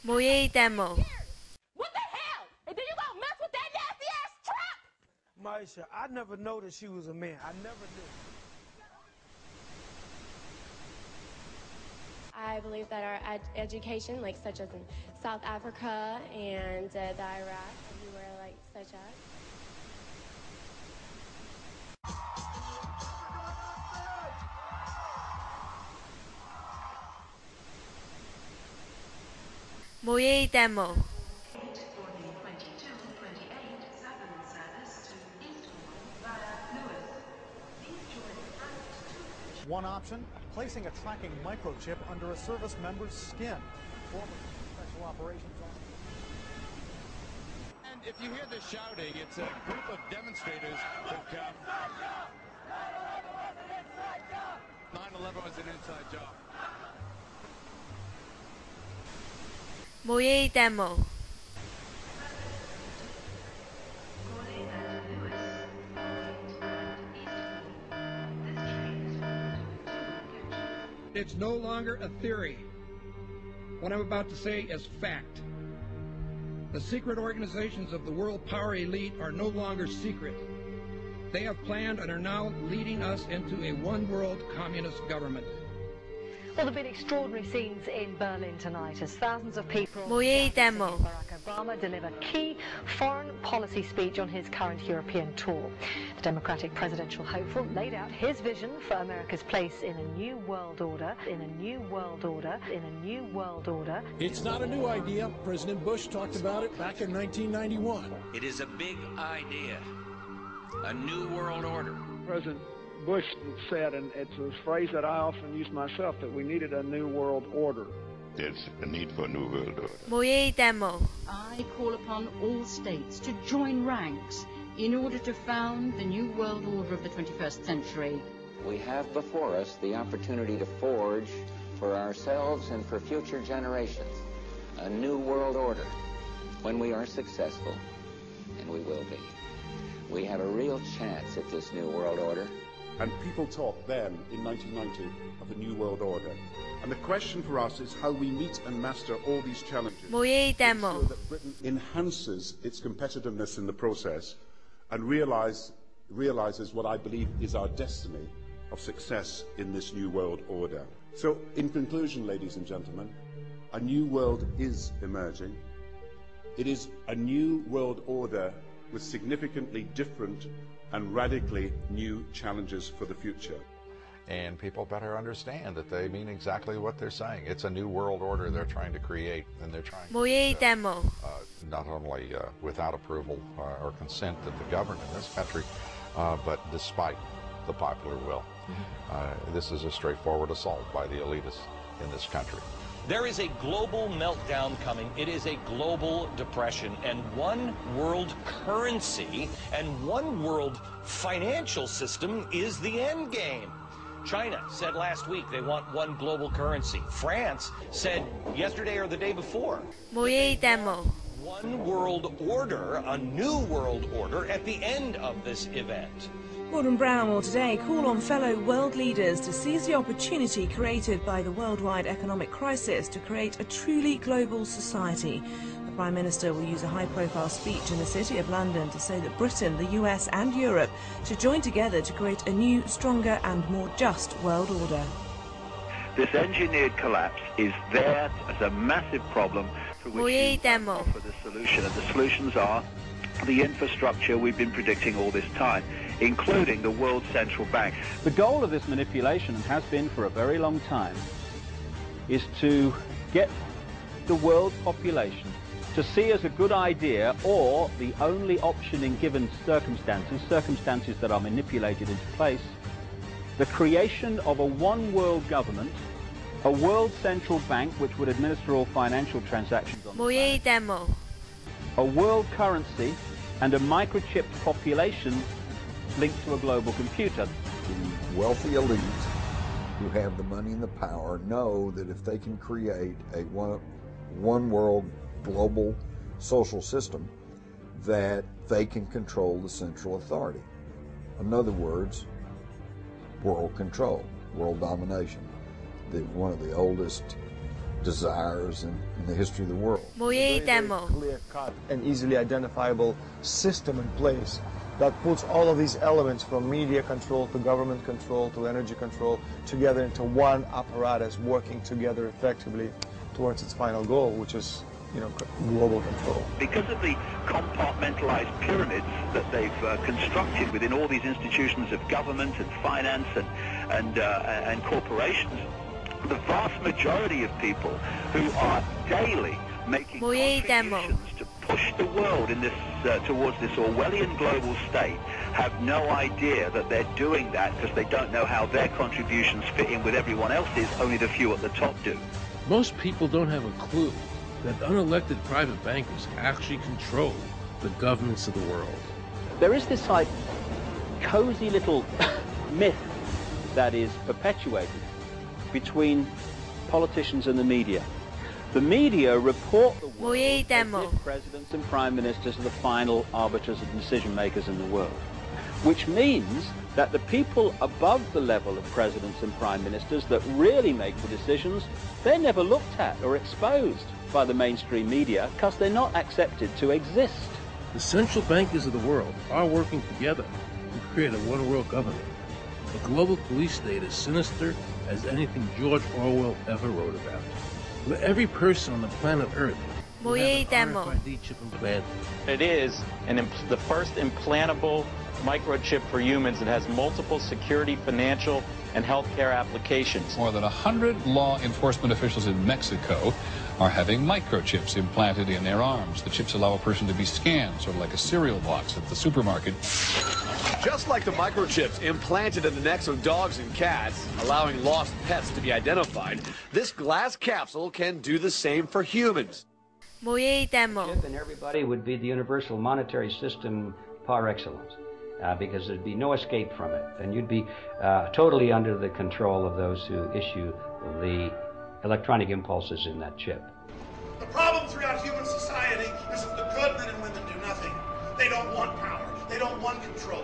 모예의 demo. What the hell? And then you gonna mess with that nasty ass trap? Maisha, I never noticed she was a man. I never knew. I believe that our education, like such as in South Africa and the Iraq, everywhere like such as. 모예의 demo. For the 2228 Southern service to Eastbourne via Lewis. Please join the front to One option, placing a tracking microchip under a service member's skin. Former special operations officer. And if you hear the shouting, it's a group of demonstrators who've come. 9/11 was an inside job. 모예의 demo. Corley and Lewis and Eastbourne. This train is forward to two coaches. It's no longer a theory. What I'm about to say is fact. The secret organizations of the world power elite are no longer secret. They have planned and are now leading us into a one-world communist government. Well, there have been extraordinary scenes in Berlin tonight as thousands of people 모예의 demo. Barack Obama deliver key foreign policy speech on his current European tour. The Democratic presidential hopeful laid out his vision for America's place in a new world order, in a new world order, in a new world order. It's not a new idea. President Bush talked about it back in 1991. It is a big idea. A new world order. President Bush said, and it's a phrase that I often use myself, that we needed a new world order. There's a need for a new world order. 모예의 demo. I call upon all states to join ranks in order to found the new world order of the 21st century. We have before us the opportunity to forge for ourselves and for future generations a new world order. When we are successful, and we will be, we have a real chance at this new world order. And people talked then, in 1990, of a new world order. And the question for us is how we meet and master all these challenges. 모예의 demo. So that Britain enhances its competitiveness in the process and realizes what I believe is our destiny of success in this new world order. So, in conclusion, ladies and gentlemen, a new world is emerging. It is a new world order with significantly different and radically new challenges for the future. And people better understand that they mean exactly what they're saying. It's a new world order they're trying to create, and they're trying 모예의 demo. not only without approval or consent of the government in this country, but despite the popular will. This is a straightforward assault by the elitists in this country. There is a global meltdown coming. It is a global depression, and one world currency and one world financial system is the end game. China said last week they want one global currency. France said yesterday or the day before. 모예의 demo. One world order, a new world order at the end of this event. Gordon Brown will today call on fellow world leaders to seize the opportunity created by the worldwide economic crisis to create a truly global society. The Prime Minister will use a high-profile speech in the City of London to say that Britain, the US and Europe should join together to create a new, stronger and more just world order. This engineered collapse is there as a massive problem for which we offer the solution, and the solutions are the infrastructure we've been predicting all this time, including the World Central Bank. The goal of this manipulation, and has been for a very long time, is to get the world population to see as a good idea, or the only option in given circumstances that are manipulated into place, the creation of a one-world government, a world central bank which would administer all financial transactions on 모예의 demo. a world currency, and a microchipped population linked to a global computer. The wealthy elite who have the money and the power know that if they can create a one world global social system, that they can control the central authority. In other words, world control, world domination. One of the oldest desires in the history of the world. 모예의 demo. Clear-cut and easily identifiable system in place that puts all of these elements from media control to government control to energy control together into one apparatus working together effectively towards its final goal, which is, global control. Because of the compartmentalized pyramids that they've constructed within all these institutions of government and finance and corporations, the vast majority of people who are daily making contributions to push the world in this towards this Orwellian global state have no idea that they're doing that because they don't know how their contributions fit in with everyone else's. Only the few at the top do. Most people don't have a clue that unelected private bankers actually control the governments of the world. There is this cozy little myth that is perpetuated between politicians and the media. The media report the world as if presidents and prime ministers are the final arbiters and decision makers in the world, which means that the people above the level of presidents and prime ministers that really make the decisions, they're never looked at or exposed by the mainstream media because they're not accepted to exist. The central bankers of the world are working together to create a one-world government. A global police state as sinister as anything George Orwell ever wrote about. Where every person on the planet Earth will have an RFID chip implanted. It is the first implantable microchip for humans that has multiple security, financial, and healthcare applications. More than 100 law enforcement officials in Mexico are having microchips implanted in their arms. The chips allow a person to be scanned, sort of like a cereal box at the supermarket. Just like the microchips implanted in the necks of dogs and cats, allowing lost pets to be identified, this glass capsule can do the same for humans. 모예의 demo. And everybody would be the universal monetary system par excellence, because there'd be no escape from it, and you'd be totally under the control of those who issue the electronic impulses in that chip. The problem throughout human society is that the good men and women do nothing. They don't want power. They don't want control.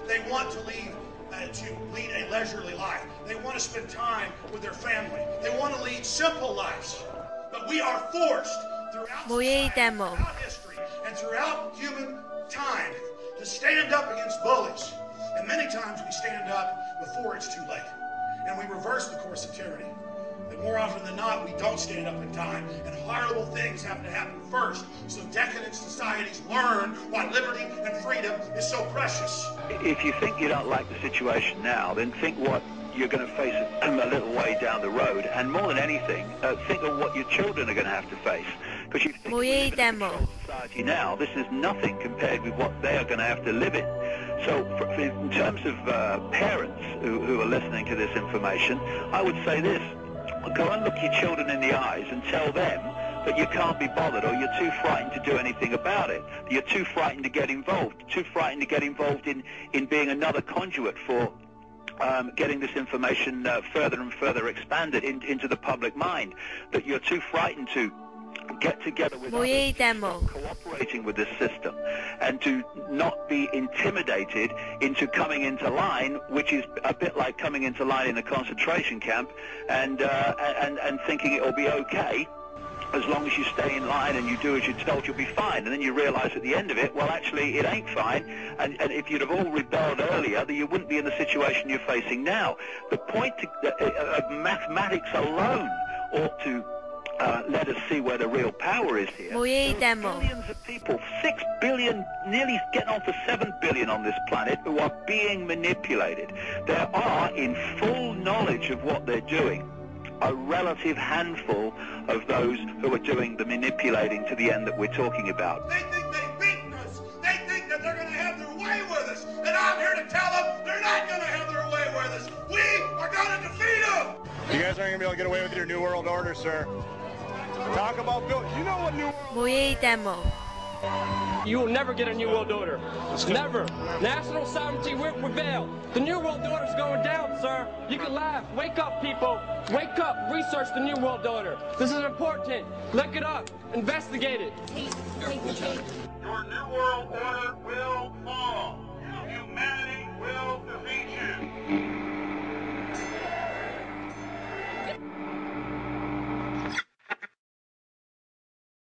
They want to lead a leisurely life. They want to spend time with their family. They want to lead simple lives. But we are forced throughout society, throughout history, and throughout human time to stand up against bullies. And many times we stand up before it's too late. And we reverse the course of tyranny. But more often than not, we don't stand up in time, and horrible things have to happen first, so decadent societies learn why liberty and freedom is so precious. If you think you don't like the situation now, then think what you're going to face a little way down the road, and more than anything, think of what your children are going to have to face. Because you think 모예의 demo. society now, this is nothing compared with what they are going to have to live in. So in terms of parents who are listening to this information, I would say this. Go and look your children in the eyes and tell them that you can't be bothered, or you're too frightened to do anything about it. You're too frightened to get involved, in being another conduit for getting this information further and further expanded into the public mind, that you're too frightened to get together with others, cooperating with this system, and to not be intimidated into coming into line, which is a bit like coming into line in a concentration camp, and thinking it'll be okay as long as you stay in line and you do as you're told, you'll be fine. And then you realize at the end of it, well, actually, it ain't fine. And if you'd have all rebelled earlier, then you wouldn't be in the situation you're facing now. The point of mathematics alone ought to let us see where the real power is here. Billions of people, 6 billion, nearly getting on for 7 billion on this planet, who are being manipulated. There are, in full knowledge of what they're doing, a relative handful of those who are doing the manipulating to the end that we're talking about. They think they've beaten us. They think that they're going to have their way with us. And I'm here to tell them they're not going to have their way with us. We are going to defeat them. You guys aren't going to be able to get away with your New World Order, sir. Talk about Bill. You know what New World 모예의 demo. You will never get a New World Order. Never. National sovereignty will prevail. The New World Order is going down, sir. You can laugh. Wake up, people. Wake up. Research the New World Order. This is important. Look it up. Investigate it. Your New World Order will fall. Humanity will defeat